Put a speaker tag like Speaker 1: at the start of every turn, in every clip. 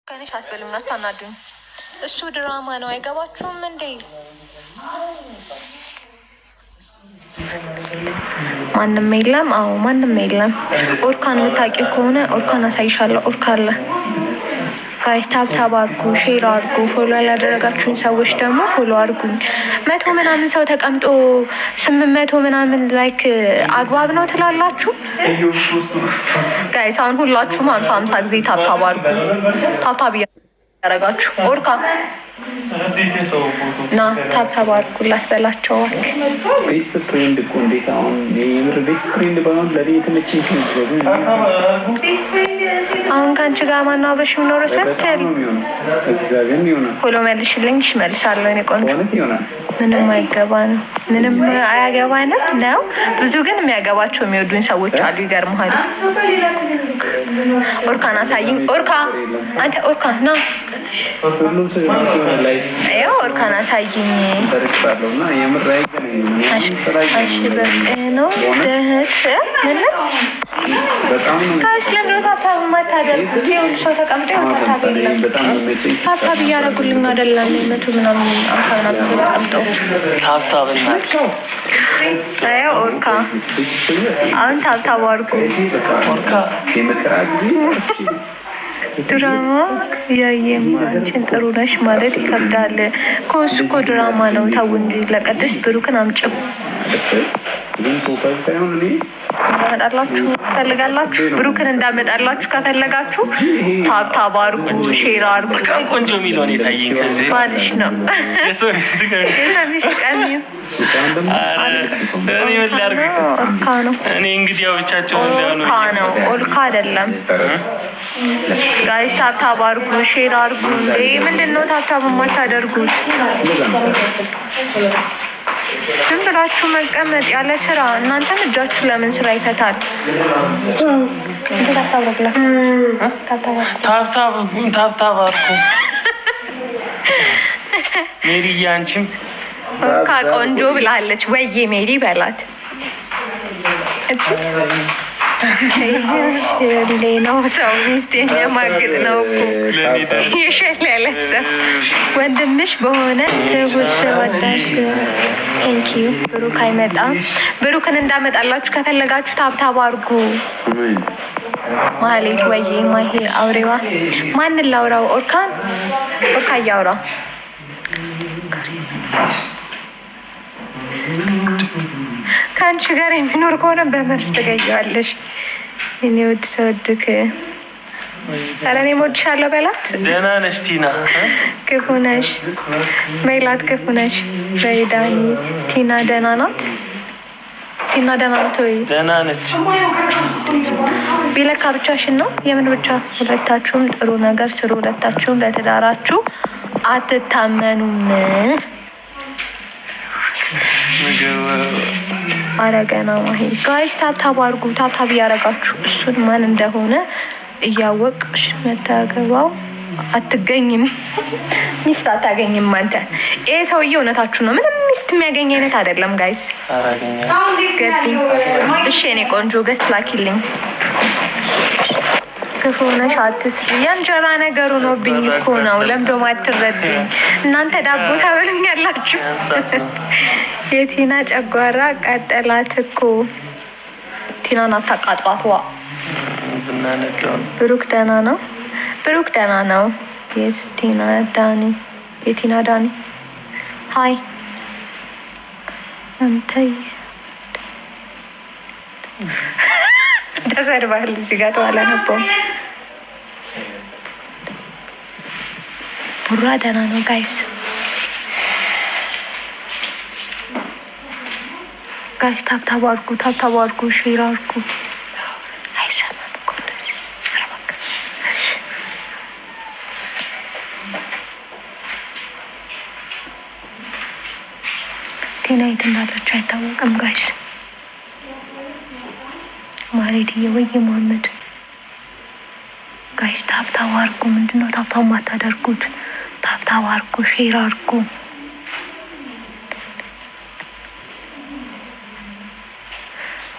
Speaker 1: ከኔ አትበሉኝ፣ አታናዱኝ። እሱ ድራማ ነው፣ አይገባችሁም እንዴ? ማንም የለም። አዎ ማንም የለም። ኦርካን የምታውቂው ከሆነ ኦርካን አሳይሻለሁ። ኦርካ አለ። ጋይስ ታብታብ አድርጉ፣ ሼር አድርጉ። ፎሎ ያላደረጋችሁኝ ሰዎች ደግሞ ፎሎ አድርጉኝ። 100 ምናምን ሰው ተቀምጦ 800 ምናምን ላይክ አግባብ ነው ትላላችሁ? ጋይስ አሁን ሁላችሁም 50 ጊዜ ታብታብ አድርጉ። ታብታብ ያደረጋችሁ ኦርካ ና ታብታብ አድርጉላት በላቸዋል።
Speaker 2: ቤስት ፍሬንድ እኮ እንዴት አሁን የምር ቤስት ፍሬንድ ባይሆን ለኔ የተመቸኝ
Speaker 1: አሁን ከአንቺ ጋር ማነው አብረሽ የሚኖረው? ስትል ፎሎ መልሽልኝ፣ እመልሳለሁ። እኔ ቆንጆ ምንም አይገባንም፣ ምንም አያገባንም ነው። ብዙ ግን የሚያገባቸው የሚወዱኝ ሰዎች አሉ። ይገርምሃል። ኦርካን አሳይኝ። ኦርካ አንተ ኦርካ ና ያው ኦርካን አሳይኝ። እሺ በቃ ነው ደህት ምን ካስ ለምሮ ታታብ ማታደርጉ ሰው ተቀምጦ ታታብ እያደረጉልኝ አይደለም። መቶ ምናምን አምሳና ተቀምጦ
Speaker 3: ታታብና
Speaker 1: አያ ኦርካ አሁን ታታብ አድርጉ።
Speaker 3: ኦርካ
Speaker 1: ድራማ ያየማ አንቺን ጥሩ ነሽ ማለት ይከብዳል። ኮስ እኮ ድራማ ነው። ታው እንጂ ለቀደስ ብሩክን አምጭው እንዳመጣላችሁ ፈልጋላችሁ። ብሩክን እንዳመጣላችሁ ከፈለጋችሁ ታብታብ አድርጉ፣ ሼር አድርጉ።
Speaker 3: በጣም ቆንጆ የሚለውን የታየኝ ከዚህ
Speaker 1: ባልሽ ነው። የሰው ሚስት ቀን
Speaker 3: እኔ ምን ላድርግ?
Speaker 1: ኦልካ ነው።
Speaker 3: እኔ እንግዲህ ያው ብቻቸውን እንዳይሆኑ
Speaker 1: ኦልካ ነው። ኦልካ አይደለም። ጋይስ ታብታብ አድርጉ፣ ሼር አድርጉ። እንዴ ምንድነው ታብታብ የማታደርጉት? ዝም ብላችሁ መቀመጥ ያለ ስራ። እናንተም እጃችሁ ለምን ስራ ይፈታል?
Speaker 3: ታብታብ አድርጉ። ሜሪዬ አንቺም
Speaker 1: ኦርካ ቆንጆ ብላለች። ወይዬ ሜሪ በላት። እቺ ነው ሰው ሚስት የሚያማግጥ ነው እኮ የሸል ያለ ሰው ወንድምሽ በሆነ ትውስ ወዳት። ቴንኪዩ። ብሩክ አይመጣም። ብሩክን እንዳመጣላችሁ ከፈለጋችሁ ታብታብ አድርጉ። ማህሌት ወይዬ ማሄ አውሬዋ ማንን ላውራው? ኦርካን ኦርካ እያውራ ከአንቺ ጋር የሚኖር ከሆነ በመርስ ትገኘዋለሽ። እኔ ውድ ሰው ድክ ኧረ እኔ እወድሻለሁ በላት።
Speaker 3: ደህና ነሽ ቲና?
Speaker 1: ክፉ ነሽ በላት። ክፉ ነሽ በይ ዳኒ። ቲና ደህና ናት? ቲና ደህና ናት ወይ?
Speaker 3: ደህና ነች።
Speaker 1: ቢለካ ብቻሽን ነው? የምን ብቻ? ሁለታችሁም ጥሩ ነገር ስሩ። ሁለታችሁም ለትዳራችሁ አትታመኑም። አረገና ማሂ ጋይስ ታብታብ አድርጉ። ታብታብ እያደረጋችሁ እሱን ማን እንደሆነ እያወቅሽ መታገባው አትገኝም። ሚስት አታገኝም። አንተ ይሄ ሰውዬ እውነታችሁ ነው። ምንም ሚስት የሚያገኝ አይነት አይደለም ጋይስ። ገቢ እሺ እኔ ቆንጆ ገስት ላኪልኝ። ክፉ ነሽ አትስሪ። የእንጀራ ነገሩ ነው ብኝ እኮ ነው። ለምዶ ማትረዱኝ እናንተ ዳቦ ታበሉኛላችሁ። የቲና ጨጓራ ቀጠላት እኮ። ቲናን አታቃጥሏት። ዋ ብሩክ ደህና ነው? ብሩክ ደህና ነው። የቲና ዳኒ የቲና ዳኒ ሀይ አንተ ተሰርባል። እዚህ ጋር ተዋላ ነበር። ቡራ ደህና ነው ጋይስ። ጋይስ ታብታብ አድርጉ፣ ታብታብ አድርጉ፣ ሼር አድርጉ። አይሰማም እኮ እንደዚህ። ኧረ እባክህ ቲና የት እንዳለች አይታወቅም ጋይስ። ማለትዬ ወይ መሀመድ ጋይስ ታብታብ አድርጉ። ምንድነው ታብታብ ማታደርጉት? ታብታብ አድርጉ፣ ሼር አድርጉ።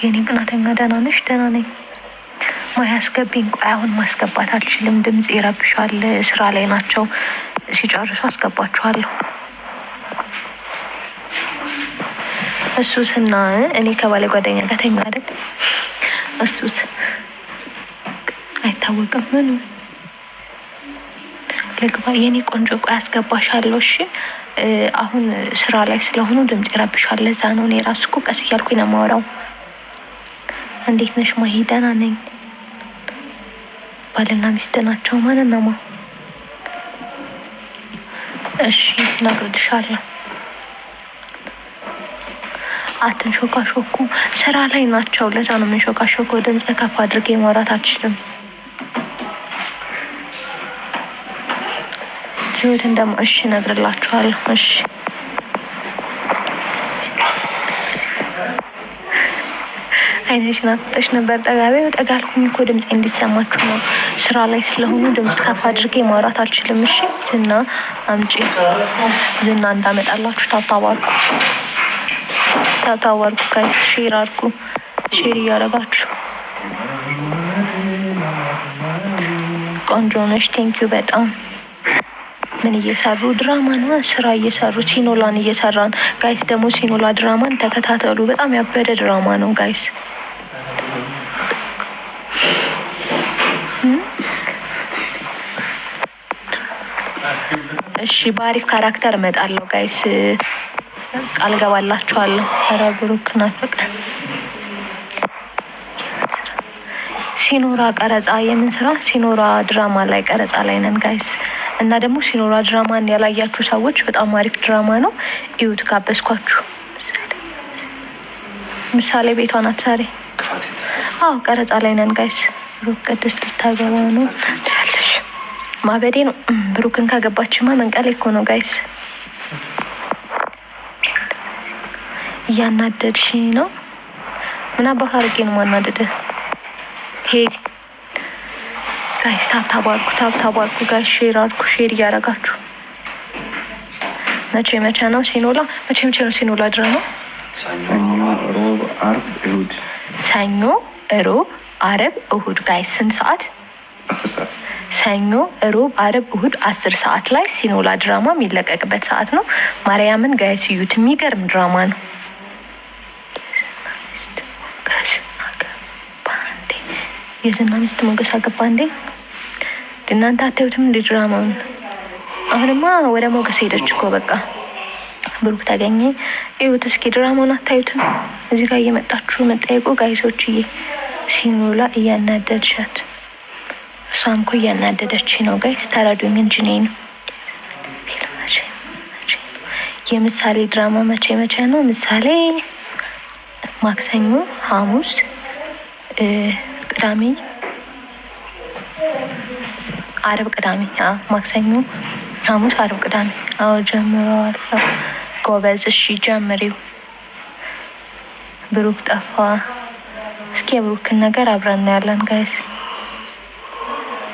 Speaker 1: የኔ ቅናተኛ ደህና ነሽ? ደህና ነኝ። ማያስገቢኝ ቆይ አሁን ማስገባት አልችልም። ድምጽ ይረብሻል። ስራ ላይ ናቸው። ሲጨርሱ አስገባችኋለሁ። እሱስና እኔ ከባለ ጓደኛ ጋር ተኛ አይደል? እሱስ አይታወቅም። ምን ልግባ የኔ ቆንጆ ቆይ አስገባሻለሁ። እሺ አሁን ስራ ላይ ስለሆኑ ድምጽ ይረብሻል። ለዛ ነው እኔ ራሱ እኮ ቀስ እያልኩኝ ነው የማወራው። እንዴት ነሽ ማሂ? ደህና ነኝ። ባልና ሚስት ናቸው ማለት ነው። እሺ እነግርልሻለሁ። አትንሾካሾኩ። ስራ ላይ ናቸው። ለዛ ነው የምንሾካሾኩ። ድምጽ ከፍ አድርጌ ማውራት አልችልም። ህይወት እንደማ እሺ እነግርላችኋለሁ። እሺ አይነሽን አጥተሽ ነበር። ጠጋልኩኝ እኮ ድምጽ እንዲሰማችሁ ነው። ስራ ላይ ስለሆኑ ድምጽ ከፍ አድርጌ ማውራት አልችልም። እሺ ዝና አምጪ። ዝና እንዳመጣላችሁ ታታዋርኩ ጋይስ። ሼር አድርጉ። ሼር እያደረጋችሁ ቆንጆ ነሽ። ቴንኪዩ በጣም። ምን እየሰሩ ድራማ ነው? ስራ እየሰሩ ሲኖላን እየሰራን ጋይስ። ደግሞ ሲኖላ ድራማን ተከታተሉ። በጣም ያበደ ድራማ ነው ጋይስ። እሺ በአሪፍ ካራክተር እመጣለሁ ጋይስ። ቃል ገባላችኋለሁ። ኧረ ብሩክ ናፈቀ። ሲኖራ ቀረጻ የምን ስራ? ሲኖራ ድራማ ላይ ቀረጻ ላይ ነን ጋይስ። እና ደግሞ ሲኖራ ድራማን ያላያችሁ ሰዎች በጣም አሪፍ ድራማ ነው። እዩት፣ ጋበዝኳችሁ። ምሳሌ ቤቷ ናት ዛሬ። አዎ ቀረጻ ላይ ነን ጋይስ። ብሩክ ቅድስት ልታገባ ነው ያለሽ። ማበዴ ነው። ብሩክን ካገባችማ መንቀሌ እኮ ነው ጋይስ። እያናደድሽ ነው። ምን አባህ አድርጌ ነው ማናደደ? ሄ ጋይስ ታብታብ አድርጉ ጋይስ። ሼር አድርጉ። ሼር እያደረጋችሁ መቼ ነው ሲኖላ? መቼ ነው ሲኖላ ድራማ?
Speaker 2: ሰኞ፣ ሮብ፣ አርብ፣ እሁድ።
Speaker 1: ሰኞ፣ ሮብ፣ አርብ፣ እሁድ ጋይስ። ስንት ሰዓት?
Speaker 2: 10 ሰዓት።
Speaker 1: ሰኞ፣ ሮብ፣ አርብ፣ እሁድ 10 ሰዓት ላይ ሲኖላ ድራማ የሚለቀቅበት ሰዓት ነው። ማርያምን ጋይስ እዩት። የሚገርም ድራማ ነው። የዝና ሚስት ሞገስ አገባ እንዴ? እናንተ አታዩትም እንዴ ድራማውን? አሁንማ ወደ ሞገስ ሄደች እኮ በቃ። ብሩክ ተገኘ። እዩት እስኪ ድራማውን አታዩትም? እዚህ ጋር እየመጣችሁ መጠየቁ ጋይሶችዬ። ሲኖላ እያናደድሻት፣ እሷም እኮ እያናደደች ነው ጋይስ። ተረዱኝ እንጂ እኔን ነው። የምሳሌ ድራማ መቼ ነው? ምሳሌ ማክሰኞ፣ ሐሙስ፣ ቅዳሜ፣ አርብ፣ ቅዳሜ። ማክሰኞ፣ ሐሙስ፣ አርብ፣ ቅዳሜ። አዎ ጀምረዋለሁ። ጎበዝ። እሺ ጀምሪው። ብሩክ ጠፋ። እስኪ የብሩክን ነገር አብረን እናያለን ጋይስ።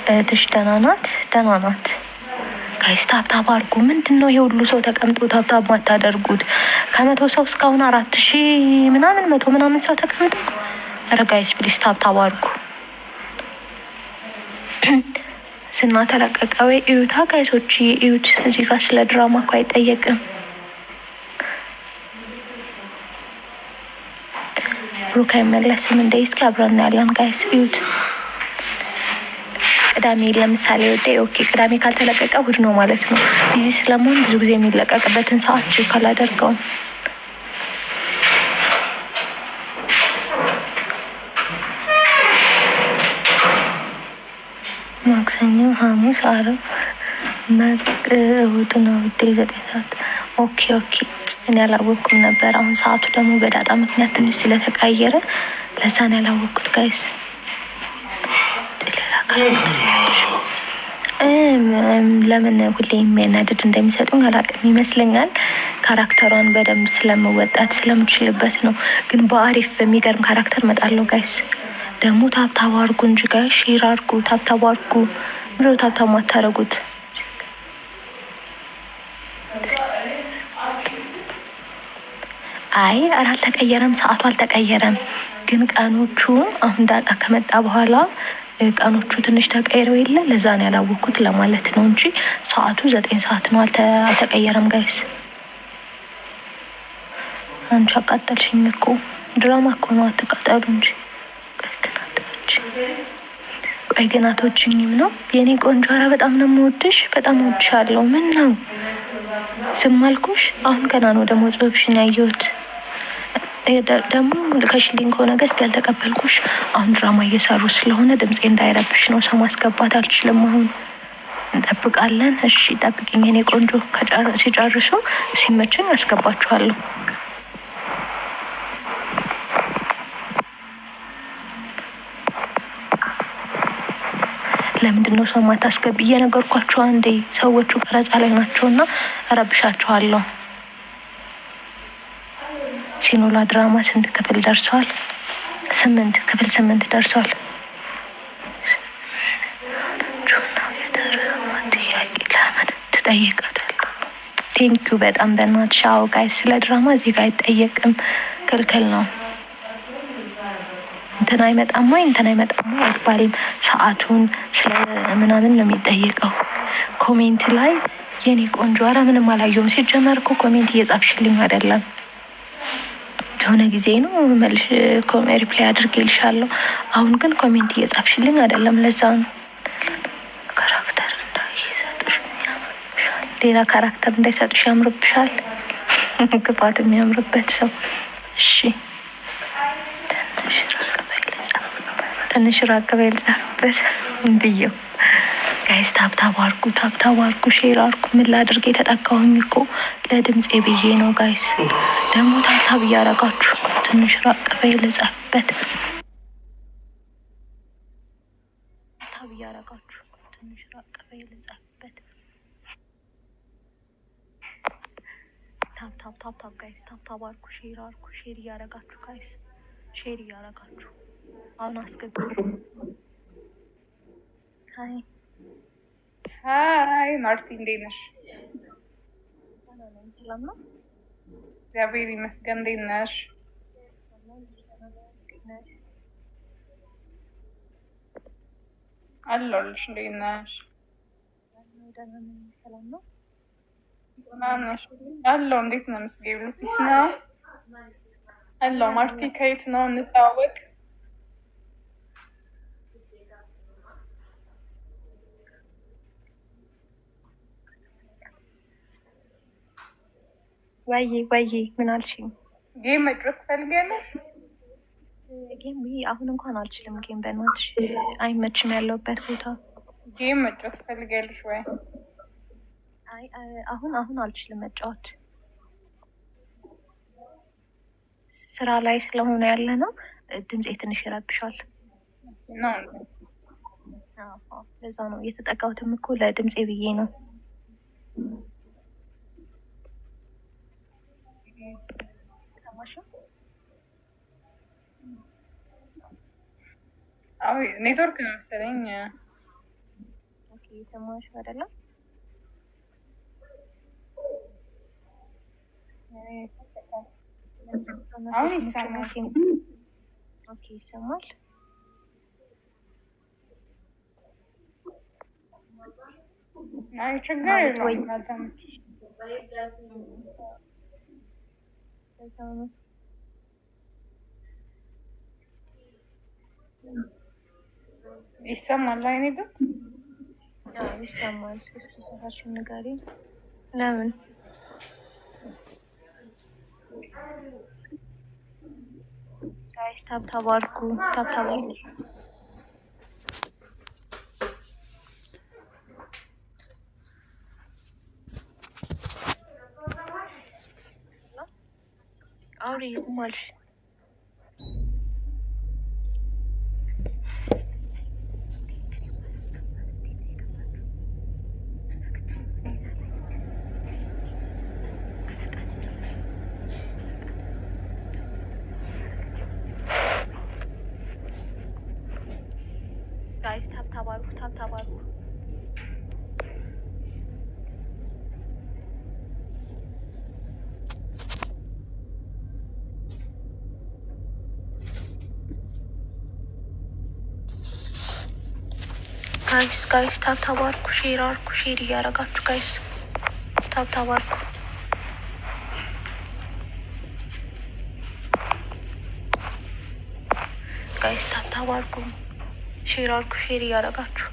Speaker 1: እህትሽ ደህና ናት? ደህና ናት ጋይስ። ታብታብ አድርጉ። ምንድን ነው ይሄ ሁሉ ሰው ተቀምጦ ታብታብ ማታደርጉት? ከ100 ሰው እስካሁን 4000 ምናምን 100 ምናምን ሰው ተቀምጦ። ኧረ ጋይስ ፕሊስ ታብታብ አድርጉ። ዝና ተለቀቀ ወይ? እዩታ ጋይሶች እዩት። እዚህ ጋር ስለ ድራማ እኮ አይጠየቅም። ብሩክ አይመለስም እንደ እስኪ አብረን እናያለን ጋይስ እዩት። ቅዳሜ ለምሳሌ ወደ ኦኬ ቅዳሜ ካልተለቀቀ እሑድ ነው ማለት ነው። ቢዚ ስለመሆን ብዙ ጊዜ የሚለቀቅበትን ሰዓት ቼክ አላደርገውም። ማክሰኞ፣ ሐሙስ፣ አርብ እና እሑድ ነው። 9 ሰዓት። ኦኬ እኔ ያላወቅኩም ነበር። አሁን ሰዓቱ ደግሞ በዳጣ ምክንያት ትንሽ ስለተቀየረ ለዛ ነው ያላወቅኩት ጋይስ። ለምን ሁሌ የሚያናድድ እንደሚሰጡኝ አላውቅም። ይመስለኛል ካራክተሯን በደንብ ስለምወጣት ስለምችልበት ነው። ግን በአሪፍ በሚገርም ካራክተር እመጣለሁ ጋይስ። ደግሞ ታብታብ አድርጉ እንጂ ጋይስ፣ ሼር አድርጉ፣ ታብታብ አድርጉ። ምንድን ነው ታብታብ ማታረጉት? አይ ኧረ አልተቀየረም፣ ሰዓቱ አልተቀየረም። ግን ቀኖቹ አሁን ዳጣ ከመጣ በኋላ ቀኖቹ ትንሽ ተቀይረው የለ ለዛ ነው ያላወቅኩት ለማለት ነው እንጂ ሰዓቱ 9 ሰዓት ነው። አልተቀየረም ጋይስ። አንቺ አቃጠልሽኝ እኮ ድራማ እኮ ነው። አትቃጠሉ እንጂ ቆይ ግን አትወጂኝም ነው የኔ ቆንጆ? ኧረ በጣም ነው የምወድሽ፣ በጣም እወድሻለሁ። ምን ነው ዝም አልኩሽ? አሁን ገና ነው ደግሞ ጽሑፍሽን ያየሁት። ደግሞ ልከሽልኝ ከሆነ ገዝት ያልተቀበልኩሽ አሁን ድራማ እየሰሩ ስለሆነ ድምፄ እንዳይረብሽ ነው። ሰው ማስገባት አልችልም። አሁን እንጠብቃለን። እሺ ጠብቂኝ የኔ ቆንጆ። ሲጨርሱ ሲመችን ያስገባችኋለሁ። ለምንድነው ሰው ማታስገቢ? እየነገርኳቸው አንዴ ሰዎቹ ቀረጻ ላይ ናቸውና እረብሻቸዋለሁ። ሲኖላ ድራማ ስንት ክፍል ደርሷል? 8 ክፍል 8 ደርሷል። ትጠይቃታለህ። ቴንኪዩ በጣም በእናትሽ። አዎ ጋይስ ስለ ድራማ እዚህ ጋር አይጠየቅም፣ ክልክል ነው። እንትን አይመጣም ወይ እንትን አይመጣም ወይ አይባልም። ሰዓቱን ስለ ምናምን ነው የሚጠየቀው። ኮሜንት ላይ የኔ ቆንጆ ኧረ ምንም አላየሁም። ሲጀመር እኮ ኮሜንት እየጻፍሽልኝ አይደለም። የሆነ ጊዜ ነው መልሽ ሪፕላይ አድርጌልሻለሁ። አሁን ግን ኮሜንት እየጻፍሽልኝ አይደለም። ለዛ ነው ካራክተር እንዳይሰጥሽ ያምርብሻል። ሌላ ካራክተር እንዳይሰጥሽ ያምርብሻል። ክፋት የሚያምርበት ሰው። እሺ ትንሽ ራቅ በይ ልጻፍበት ብዬው። ጋይስ ታብታብ አርጉ፣ ታብታብ አርጉ፣ ሼር አርጉ። ምን ላድርግ? የተጠቃሁኝ እኮ ለድምፄ ብዬ ነው ጋይስ። ደግሞ ታብታብ እያረጋችሁ ትንሽ ራቅ በይ ልጻፍበት። ታብ እያረጋችሁ ትንሽ ራቅ በይ ልጻፍበት። ታብታብ ታብታብ ጋይስ ታብታብ አርጉ፣ ሼር አርጉ፣ ሼር እያረጋችሁ ጋይስ፣ ሼር እያረጋችሁ አሁን አስገቡ። ሀይ
Speaker 4: ሀይ ማርቲ እንዴት ነሽ?
Speaker 1: ሰላም ነው
Speaker 4: እግዚአብሔር ይመስገን። እንዴት ነሽ? አለሁልሽ። እንዴት ነሽ?
Speaker 1: ሰላም ነው
Speaker 4: ነሽ? አለሁ። እንዴት ነው ምስጌ? ፒስ ነው አለሁ። ማርቲ ከየት ነው እንታወቅ?
Speaker 1: ወይ ምን አልሽኝ?
Speaker 4: ጌም መጫወት ትፈልጊያለሽ?
Speaker 1: ጌም አሁን እንኳን አልችልም። ጌም በእናትሽ አይመችም ያለውበት ቦታ።
Speaker 4: ጌም መጫወት ትፈልጊያለሽ ወይ?
Speaker 1: አይ አሁን አልችልም መጫወት። ስራ ላይ ስለሆነ ያለ ነው። ድምፄ ትንሽ ይረብሻል
Speaker 4: ነው።
Speaker 1: ለዛ ነው የተጠቃሁትም እኮ ለድምፄ ብዬ ነው።
Speaker 4: አዎ ኔትወርክ ነው መሰለኝ።
Speaker 1: ኦኬ ሰማሽ አይደለም?
Speaker 4: አሁን ይሰማል።
Speaker 1: ኦኬ ይሰማል።
Speaker 4: አይ ችግር የለውም። ካልተመቸሽ ይሰማል። አይኔ ድምፅ
Speaker 1: ይሰማል። እስኪ ሰፋሽን ንገሪኝ። ለምን ጋይስ ታብታብ አድርጉ፣ ታብታብ አድርጉ። አውሪ ማልሽ ጋይስ ታብታብ አድርጉ፣ ታብታብ አድርጉ። ጋይስ ታብታብ አድርጉ፣ ሼር አድርጉ፣ ሼር እያደረጋችሁ ጋይስ ታብታብ አድርጉ ጋይስ ታብታብ አድርጉ፣ ሼር አድርጉ፣ ሼር እያደረጋችሁ